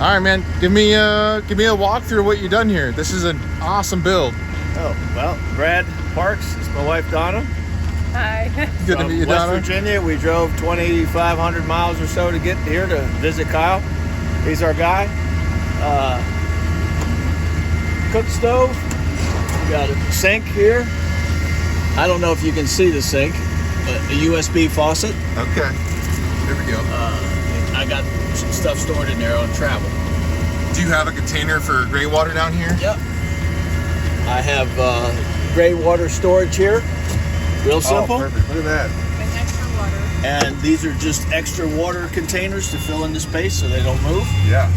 right, man. Give me a walkthrough of what you've done here. This is an awesome build. Oh, well, Brad Parks is my wife, Donna. Hi. Good to meet you, Donna. West Virginia. We drove 2,500 miles or so to get here to visit Kyle. He's our guy. Cook stove. We got a sink here. I don't know if you can see the sink, but a USB faucet. Okay. Here we go. I got some stuff stored in there on travel. Do you have a container for gray water down here? Yep. I have gray water storage here. Real simple. Oh, perfect. Look at that. And extra water. And these are just extra water containers to fill in the space so they don't move. Yeah.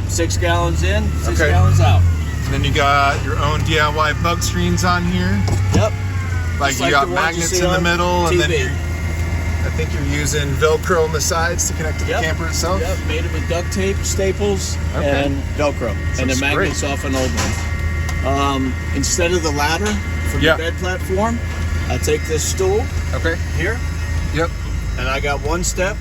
6 gallons in, 6 Okay. gallons out. And then you got your own DIY bug screens on here. Yep. Like Just you like got the ones you magnets see in the on middle, and then TV. I think you're using Velcro on the sides to connect to the camper itself. Yep, made it with duct tape, staples, Okay. and Velcro. And the magnets off an old one. Instead of the ladder from the bed platform, I take this stool here. Yep. And I got 1 step,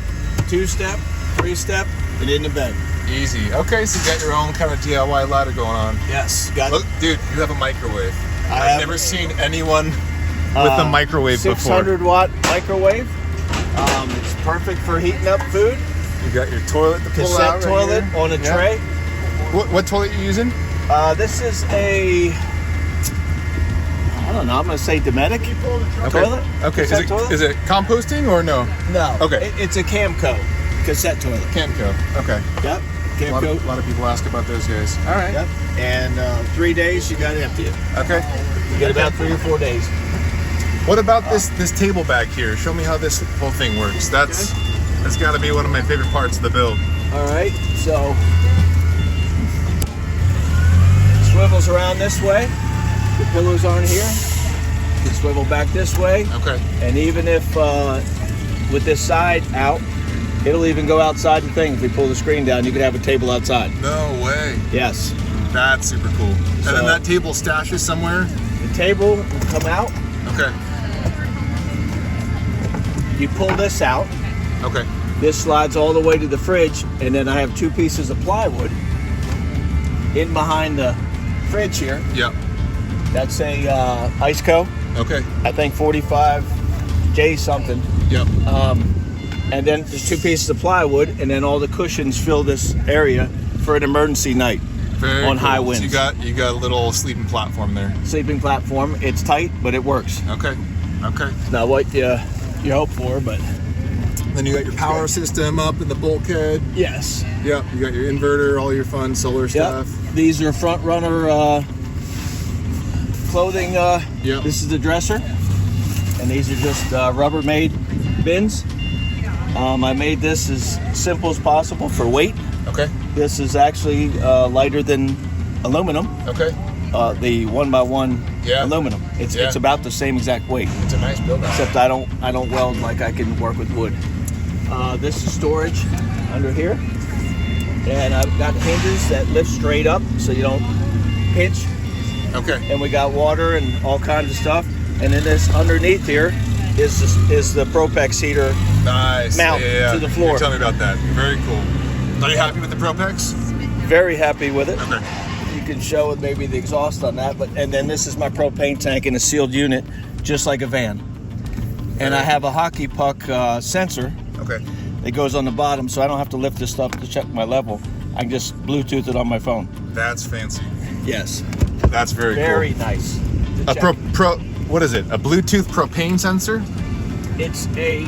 2 step, 3 step, and in the bed. Easy. Okay, so you got your own kind of DIY ladder going on. Yes. Got Look, dude, you have a microwave. I've have never seen anyone with a microwave 600 watt microwave. It's perfect for heating up food. You got your toilet to pull Cassette out right toilet here. on a tray. What toilet you using? This is a, I don't know, I'm going to say Dometic toilet. Okay, Cassette toilet? is it composting or no? No. Okay. It's a Camco cassette toilet. Camco. Okay. Yep. A Camco. lot of people ask about those guys. All right. Yep. And 3 days you got to empty it. Okay. You get about 3 or 4 days. What about this table back here? Show me how this whole thing works. That's got to be one of my favorite parts of the build. All right. So swivels around this way. The pillows aren't here. You swivel back this way. Okay. And even if with this side out, it'll even go outside the thing. If we pull the screen down, you could have a table outside. No way. Yes. That's super cool. And then that table stashes somewhere? The table will come out. Okay. You pull this out. Okay. This slides all the way to the fridge, and then I have 2 pieces of plywood in behind the fridge here. Yep. That's a Iceco. Okay. I think 45J something. Yep. And then there's 2 pieces of plywood, and then all the cushions fill this area for an emergency night. Very on cool. high winds. So you got a little sleeping platform there. Sleeping platform. It's tight, but it works. Okay. Okay. It's not what you hope for, but Then you got your power system up in the bulkhead. yes. Yep. You got your inverter, all your fun solar stuff. These are front runner clothing. Yep. This is the dresser, and these are just Rubbermaid bins. I made this as simple as possible for weight. Okay. This is actually lighter than aluminum. Okay. The 1x1 aluminum. It's about the same exact weight. It's a nice build out. Except I don't weld like I can work with wood. This is storage under here, and I've got hinges that lift straight up so you don't pinch. Okay. And we got water and all kinds of stuff. And then this underneath here is the Propex heater. Nice. Mount to the floor. Tell me about that. Very cool. Are you happy with the Propex? Very happy with it. Okay. You can show it maybe the exhaust on that, and then this is my propane tank in a sealed unit, just like a van. And I have a hockey puck sensor that goes on the bottom, so I don't have to lift this stuff to check my level. I can just Bluetooth it on my phone. That's fancy. Yes. That's very cool. Very nice. What is it? A Bluetooth propane sensor? It's a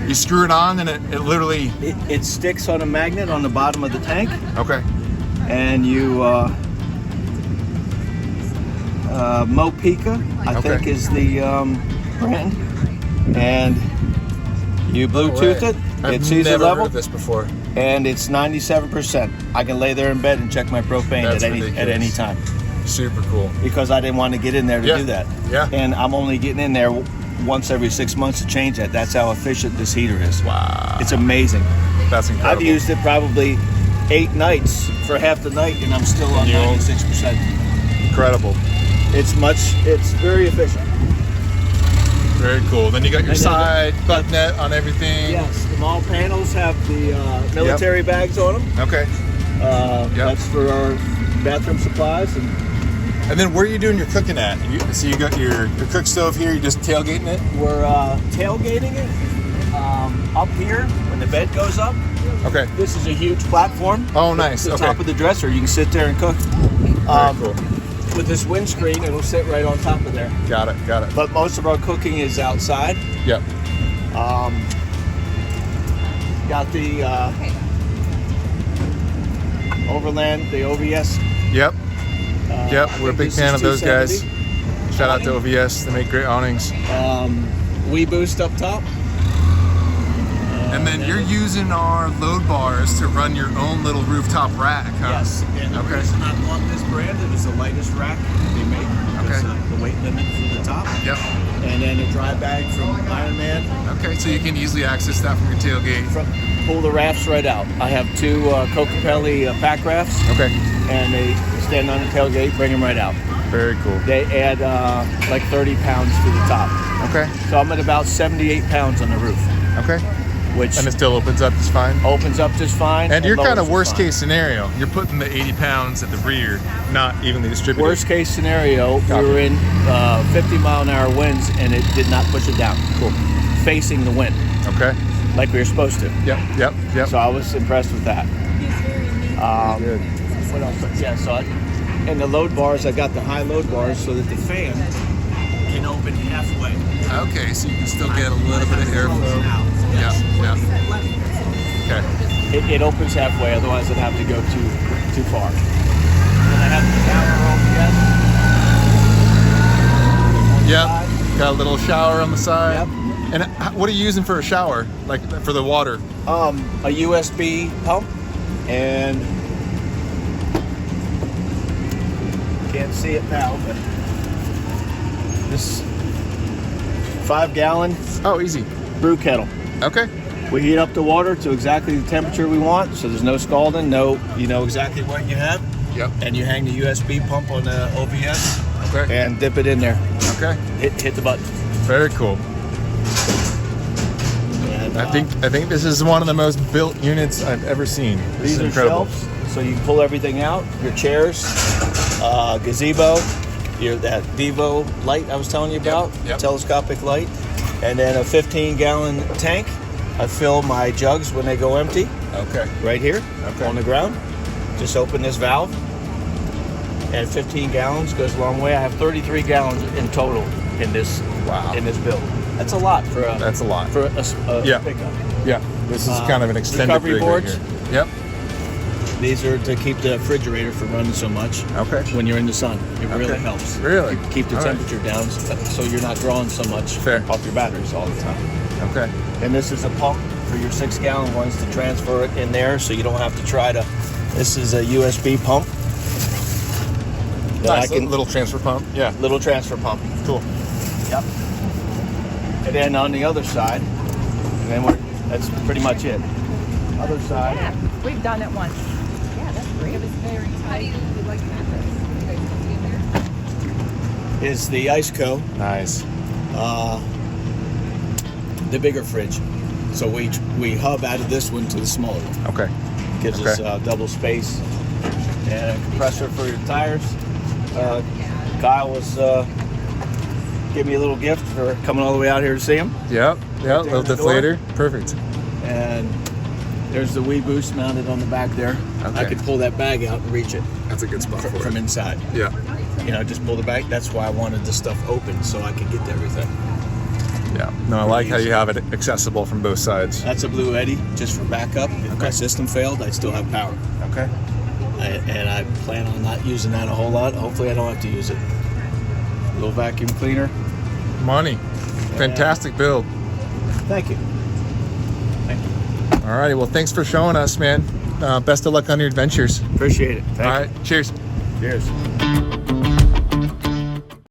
You screw it on and it literally it sticks on a magnet on the bottom of the tank. Okay. And you Mopica, I think is the brand, and you Bluetooth it. I've It sees the never level, heard of this before. and it's 97%. I can lay there in bed and check my propane That's at any ridiculous. time Super cool. because I didn't want to get in there to do that. Yeah. And I'm only getting in there once every 6 months to change that. That's how efficient this heater is. Wow. It's amazing. That's incredible. I've used it probably 8 nights for half the night, and I'm still on 96%. Incredible. It's very efficient. Very cool. Then you got your side butt net on everything. Yes, Small panels have the military bags on them. Okay. That's for our bathroom supplies. And then where are you doing your cooking at? So you got your cook stove here, you're just tailgating it? We're tailgating it up here when the bed goes up. Okay. This is a huge platform. Oh, nice. The Okay. top of the dresser. You can sit there and cook. Very cool. With this windscreen, it'll sit right on top of there. Got it. But most of our cooking is outside. Yep. Got the Overland, the OVS. Yep. Yep. I We're a think big this fan is of those guys. 270. Shout out to OVS. They make great awnings. We boost up top. And then you're using our load bars to run your own little rooftop rack, huh? Yes. And the reason I bought this brand, it is the lightest rack they make. Okay. It's the weight limit for the top. Yep. And then a dry bag from Iron Man. Okay, so you can easily access that from your tailgate. Pull the rafts right out. I have two Cocapelli pack rafts. Okay. And they stand on the tailgate, bring them right out. Very cool. They add like 30 pounds to the top. Okay. So I'm at about 78 pounds on the roof. Okay. Which And it still opens up just fine? opens up just fine. And you're kind of lowers worst just fine. case scenario. You're putting the 80 pounds at the rear, not evenly distributed. Worst case scenario, Copy. we were in 50-mile-an-hour winds and it did not push it down. Cool. Facing the wind, Okay. like we were supposed to. Yep. So I was impressed with that. Good. What else? Yeah, and the load bars, I got the high load bars so that the fan can open halfway. Okay, so you can still get a little bit of airflow. Yes. Yeah. Okay. It opens halfway, otherwise it'd have to go too far. And I have the shower over Yep. Got a little shower on the side. Yep. And what are you using for a shower? Like for the water? A USB pump, and can't see it now, but this 5-gallon Oh, easy. brew kettle. Okay. We heat up the water to exactly the temperature we want, so there's no scalding, you know exactly what you have. Yep. And you hang the USB pump on the OBS Okay. and dip it in there. Okay. Hit the button. Very cool. And, I think this is one of the most built units I've ever seen. This these is are incredible. shelves, so you can pull everything out. Your chairs, gazebo, that Vivo light I was telling you about, Yep. telescopic light, and then a 15-gallon tank. I fill my jugs when they go empty. Okay. Right here, Okay. on the ground. Just open this valve, and 15 gallons goes a long way. I have 33 gallons in total in this build. That's a lot for a That's a lot. for a Yeah. pickup. Yeah. This is kind of an extended recovery rig boards. right here. Yep. These are to keep the refrigerator from running so much Okay. when you're in the sun. It really Okay. helps. Really? Keep the All right. temperature down so you're not drawing so much Fair. off your batteries all the time. Okay. And this is a pump for your 6-gallon ones to transfer it in there, so you don't have to try to. This is a USB pump. That Nice. Little transfer pump. Yeah. little transfer pump. Cool. Yep. And then on the other side, and then that's pretty much it. Other side. Yeah, we've done it once. Yeah, that's great. It was very tight. How do you like mattress? Is the Iceco, Nice. the bigger fridge. So we hub out of this one to the smaller one. Okay. Gives us double space and a compressor for your tires. Kyle was giving me a little gift for coming all the way out here to see him. Yep. Yep. Little the door. deflator. Perfect. And there's the Wii Boost mounted on the back there. Okay. I could pull that bag out and reach it That's a good spot for from it. inside. Yeah. You know, just pull the bag. That's why I wanted this stuff open so I could get to everything. Yeah. No, I like how you have it accessible from both sides. That's a Blue Eddy just for backup. If my system failed, I still have power. Okay. And I plan on not using that a whole lot. Hopefully I don't have to use it. A little vacuum cleaner. Money. Fantastic build. Thank you. Thank you. All righty. Well, thanks for showing us, man. Best of luck on your adventures. Appreciate it. Thank All right. Cheers. you. Cheers.